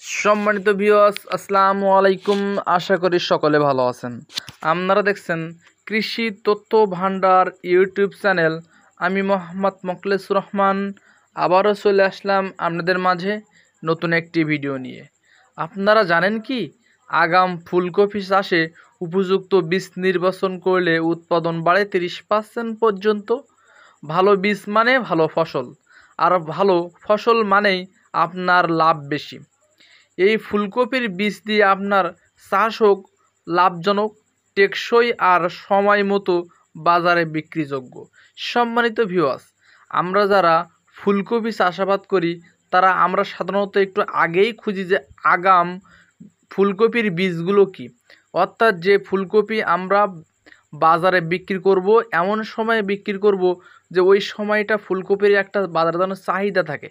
সম্মানিত ভিউয়ার্স, আসসালামু আলাইকুম। আশা করি সকলে ভালো আছেন। আপনারা দেখছেন কৃষি তথ্য ভান্ডার ইউটিউব চ্যানেল। আমি মোহাম্মদ মোখলেসুর রহমান আবারও চলে আসলাম আপনাদের মাঝে নতুন একটি ভিডিও নিয়ে। আপনারা জানেন কি, আগাম ফুলকপি চাষে উপযুক্ত বীজ নির্বাচন করলে উৎপাদন বাড়ে 30% পর্যন্ত। ভালো বীজ মানে ভালো ফসল, আর ভালো ফসল মানেই আপনার লাভ বেশি। এই ফুলকপির বীজ দিয়ে আপনার চাষ হোক লাভজনক, টেকসই আর সময় মতো বাজারে বিক্রিযোগ্য। সম্মানিত ভিউয়ার্স, আমরা যারা ফুলকপি চাষাবাদ করি আমরা সাধারণত একটু আগেই খুঁজি যে আগাম ফুলকপির বীজগুলো কি, অর্থাৎ যে ফুলকপি আমরা বাজারে বিক্রি করব এমন সময়ে বিক্রি করব যে ওই সময়টা ফুলকপির একটা বাজারে যেন চাহিদা থাকে।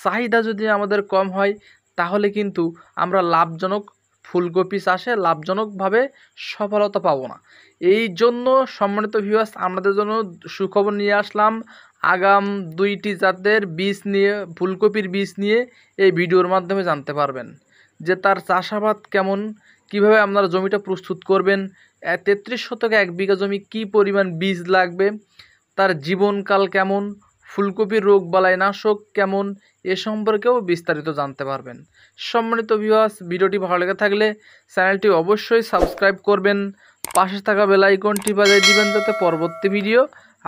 চাহিদা যদি আমাদের কম হয় তাহলে কিন্তু আমরা লাভজনক ফুলকপি চাষে লাভজনকভাবে সফলতা পাবো না। এই জন্য সম্মানিত ভিউয়ার্স, আমাদের জন্য সুখবর নিয়ে আসলাম। আগাম 2টি জাতের বীজ নিয়ে, ফুলকপির বীজ নিয়ে এই ভিডিওর মাধ্যমে জানতে পারবেন যে তার চাষাবাদ কেমন, কিভাবে আপনারা জমিটা প্রস্তুত করবেন, 33 শতকে 1 বিঘা জমি কী পরিমাণ বীজ লাগবে, তার জীবনকাল কেমন, ফুলকপির রোগবালাই নাশক কেমন, এ সম্পর্কেও বিস্তারিত জানতে পারবেন। সম্মানিত ভিউয়ার্স, ভিডিওটি ভালো লেগে থাকলে চ্যানেলটি অবশ্যই সাবস্ক্রাইব করবেন, পাশে থাকা বেল আইকনটি বাজিয়ে দিবেন যাতে পরবর্তী ভিডিও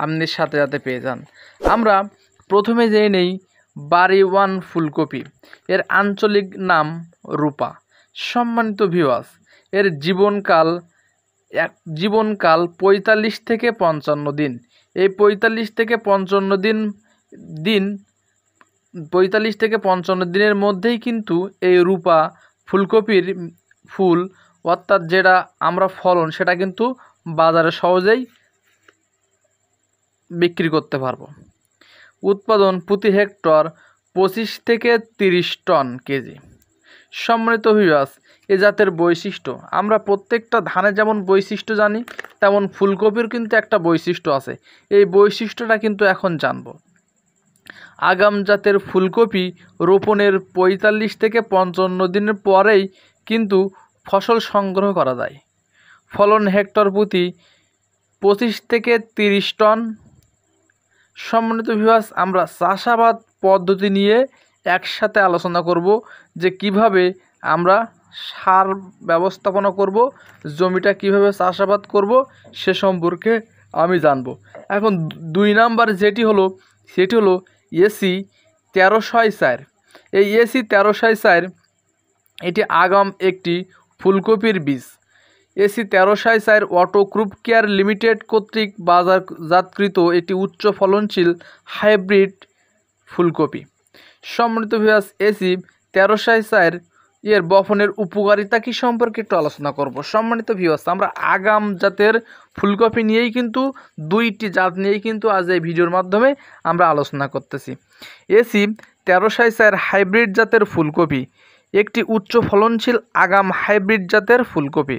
আপনি সাথে সাথে পেয়ে যান। আমরা প্রথমে জেনে নেই বাড়ি ওয়ান ফুলকপি। এর আঞ্চলিক নাম রূপা। সম্মানিত ভিউয়ার্স, এর জীবনকাল 45 থেকে 55 দিন। এই 45 থেকে 55 দিনের মধ্যেই কিন্তু এই রূপা ফুলকপির ফুল, অর্থাৎ যেটা আমরা ফলন, সেটা কিন্তু বাজারে সহজেই বিক্রি করতে পারবো। উৎপাদন প্রতি হেক্টর 25 থেকে 30 টন কেজি। সম্মানিত ভিউয়ার্স, এ জাতের বৈশিষ্ট্য, আমরা প্রত্যেকটা ধানে যেমন বৈশিষ্ট্য জানি তেমন ফুলকপির কিন্তু একটা বৈশিষ্ট্য আছে। এই বৈশিষ্ট্যটা কিন্তু এখন জানব। আগাম জাতের ফুলকপি রোপণের 45 থেকে 55 দিনের পরেই কিন্তু ফসল সংগ্রহ করা যায়। ফলন হেক্টর প্রতি 25 থেকে 30 টন। সম্মানিত ভিউয়ার্স, আমরা চাষাবাদ পদ্ধতি নিয়ে একসাথে আলোচনা করব যে কিভাবে আমরা সার ব্যবস্থাপনা করব, জমিটা কিভাবে চাষাবাদ করব সে সম্পর্কে আমি জানব। এখন 2 নাম্বার সেটি হলো এসি 1304। এই এসি 1304 এটি আগাম একটি ফুলকপির বীজ। AC 1304 auto crop care limited কর্তৃক বাজারজাতকৃত একটি উচ্চ ফলনশীল হাইব্রিড ফুলকপি। সম্মানিত ভিউয়ার্স, এসি 1304 এর বপনের উপকারিতা কি সম্পর্কে একটু আলোচনা করব। সম্মানিত ভিউয়ার্স, আমরা আগাম জাতের ফুলকপি নিয়েই কিন্তু 2টি জাত নিয়েই কিন্তু আজ এই ভিডিওর মাধ্যমে আমরা আলোচনা করতেছি। এসি 1304 হাইব্রিড জাতের ফুলকপি একটি উচ্চ ফলনশীল আগাম হাইব্রিড জাতের ফুলকপি।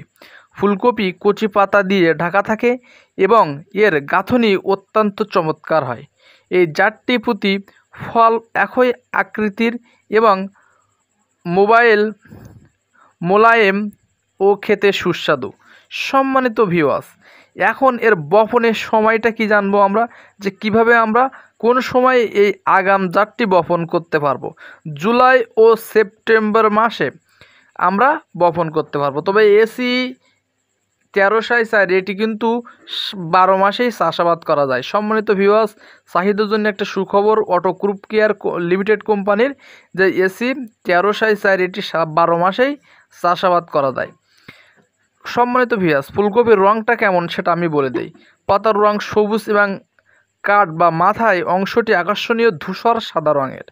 ফুলকপি কচি পাতা দিয়ে ঢাকা থাকে এবং এর গাঁথনি অত্যন্ত চমৎকার হয়। এই জাতটি প্রতি ফল একই আকৃতির এবং মোলায়েম ও খেতে সুস্বাদু। সম্মানিত ভিউয়ার্স, এখন এর বপনের সময়টা কি জানবো আমরা, যে কিভাবে আমরা কোন সময় এই আগাম জাতটি বপন করতে পারবো। জুলাই ও সেপ্টেম্বর মাসে আমরা বপন করতে পারবো। তবে এসি 1304 এটি কিন্তু 12 মাসেই চাষাবাদ করা যায়। সম্মানিত ভিউয়ার্স, চাহিদার জন্য একটা সুখবর অটো ক্রপ কেয়ার লিমিটেড কোম্পানির, যে এসি 1304 এটি 12 মাসেই চাষাবাদ করা যায়। সম্মানিত ভিউয়ার্স, ফুলকপির রঙটা কেমন সেটা আমি বলে দিই। পাতার রং সবুজ এবং কাঠ বা মাথায় অংশটি আকর্ষণীয় ধূসর সাদা রঙের।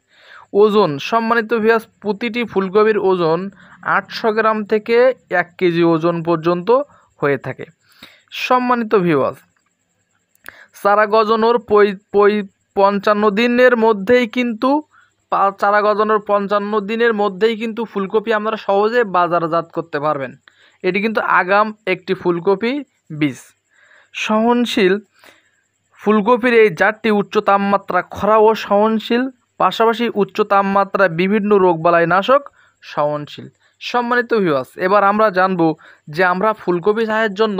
ওজন, সম্মানিত ভিউয়ার্স, প্রতিটি ফুলকপির ওজন 800 গ্রাম থেকে 1 কেজি ওজন পর্যন্ত হয়ে থাকে। সম্মানিত ভিউয়ার্স, চারা গজানোর 55 দিনের মধ্যেই কিন্তু ফুলকপি আপনারা সহজে বাজারজাত করতে পারবেন। এটি কিন্তু আগাম একটি ফুলকপি বীজ। সহনশীল ফুলকপির এই জাতটি উচ্চ তাপমাত্রা, খরা ও সহনশীল, পাশাপাশি উচ্চ তাপমাত্রায় বিভিন্ন রোগবালাই নাশক সহনশীল। সম্মানিত ভিউয়ার্স, এবার আমরা জানবো যে আমরা ফুলকপি চাষের জন্য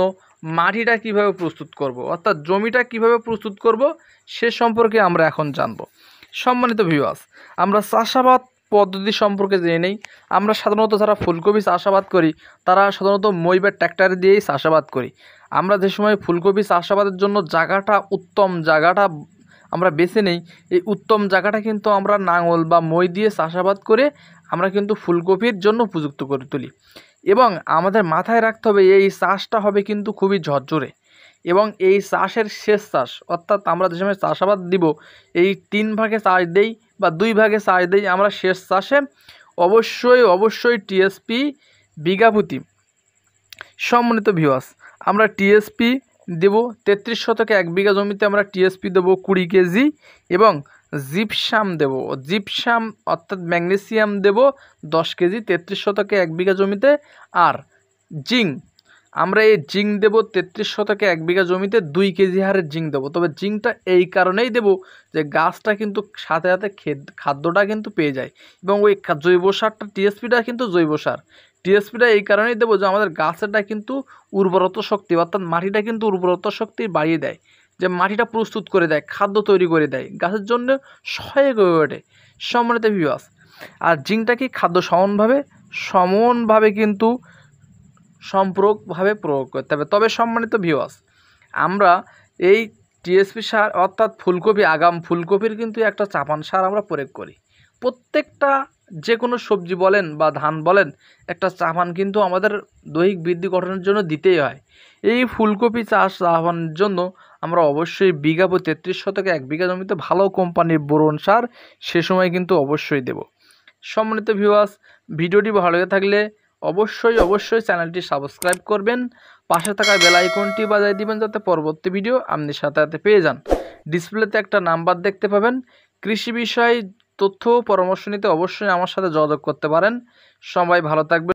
মাটিটা কিভাবে প্রস্তুত করব, অর্থাৎ জমিটা কিভাবে প্রস্তুত করব সে সম্পর্কে আমরা এখন জানব। সম্মানিত ভিউয়ার্স, আমরা চাষাবাদ পদ্ধতি সম্পর্কে জেনে নেই। আমরা সাধারণত যারা ফুলকপি চাষাবাদ করি তারা সাধারণত মই বা ট্র্যাক্টর দিয়েই চাষাবাদ করি। আমরা যে সময় ফুলকপি চাষাবাদের জন্য জায়গাটা, উত্তম জায়গাটা আমরা বেছে নেই, এই উত্তম জায়গাটা কিন্তু আমরা নাঙল বা মই দিয়ে চাষাবাদ করে আমরা কিন্তু ফুলকপির জন্য উপযুক্ত করে তুলি। এবং আমাদের মাথায় রাখতে হবে এই চাষটা হবে কিন্তু খুবই ঝরঝরে, এবং এই চাষের শেষ চাষ, অর্থাৎ আমরা যে সময় চাষাবাদ দিব এই 3 ভাগে চাষ দেই বা 2 ভাগে চাষ দেই, আমরা শেষ চাষে অবশ্যই টিএসপি বিঘা প্রতি, সম্মানিত ভিউয়ার্স, আমরা টিএসপি দেব 33 শতকে 1 বিঘা জমিতে আমরা টিএসপি দেবো 20 কেজি, এবং জিপসাম দেব, জিপসাম অর্থাৎ ম্যাগনেসিয়াম দেব 10 কেজি 33 শতকে 1 বিঘা জমিতে। আর জিঙ্ক, আমরা এই জিঙ্ক দেব 33 শতকে 1 বিঘা জমিতে 2 কেজি হারে জিঙ্ক দেবো। তবে জিঙ্কটা এই কারণেই দেব যে গাছটা কিন্তু সাথে সাথে খাদ্যটা কিন্তু পেয়ে যায়, এবং ওই জৈব সারটা টিএসপিটা কিন্তু জৈব সার। টিএসপিটা এই কারণেই দেবো যে আমাদের গাছেরটা কিন্তু উর্বরতা শক্তি, অর্থাৎ মাটিটা কিন্তু উর্বরতা শক্তি বাড়িয়ে দেয়, যে মাটিটা প্রস্তুত করে দেয়, খাদ্য তৈরি করে দেয়, গাছের জন্য সহায়ক হয়ে ওঠে। সম্মানিত ভিউয়ার্স, আর জিঙ্কটা কি খাদ্য সমানভাবে কিন্তু সম্পূরকভাবে প্রয়োগ করতে হবে। তবে সম্মানিত ভিউয়ার্স, আমরা এই টিএসপি সার অর্থাৎ ফুলকপি, আগাম ফুলকপির কিন্তু একটা চাপান সার আমরা প্রয়োগ করি। প্রত্যেকটা যে কোনো সবজি বলেন বা ধান বলেন, একটা চাপান কিন্তু আমাদের দৈহিক বৃদ্ধি গঠনের জন্য দিতেই হয়। এই ফুলকপি চাষ চাপানোর জন্য আমরা অবশ্যই বিঘা প্রতি 33 শতকে 1 বিঘা জমিতে ভালো কোম্পানির বোরন সার সে সময় কিন্তু অবশ্যই দেব। সম্মানিত ভিউয়ার্স, ভিডিওটি ভালো লেগে থাকলে অবশ্যই চ্যানেলটি সাবস্ক্রাইব করবেন, পাশে থাকা বেল আইকনটি বাজিয়ে দিবেন যাতে পরবর্তী ভিডিও আপনি সাথে পেয়ে যান। ডিসপ্লেতে একটা নাম্বার দেখতে পাবেন, কৃষি বিষয়ে তথ্য পরামর্শ নিতে অবশ্যই আমার সাথে যোগাযোগ করতে পারেন। সবাই ভালো থাকবেন।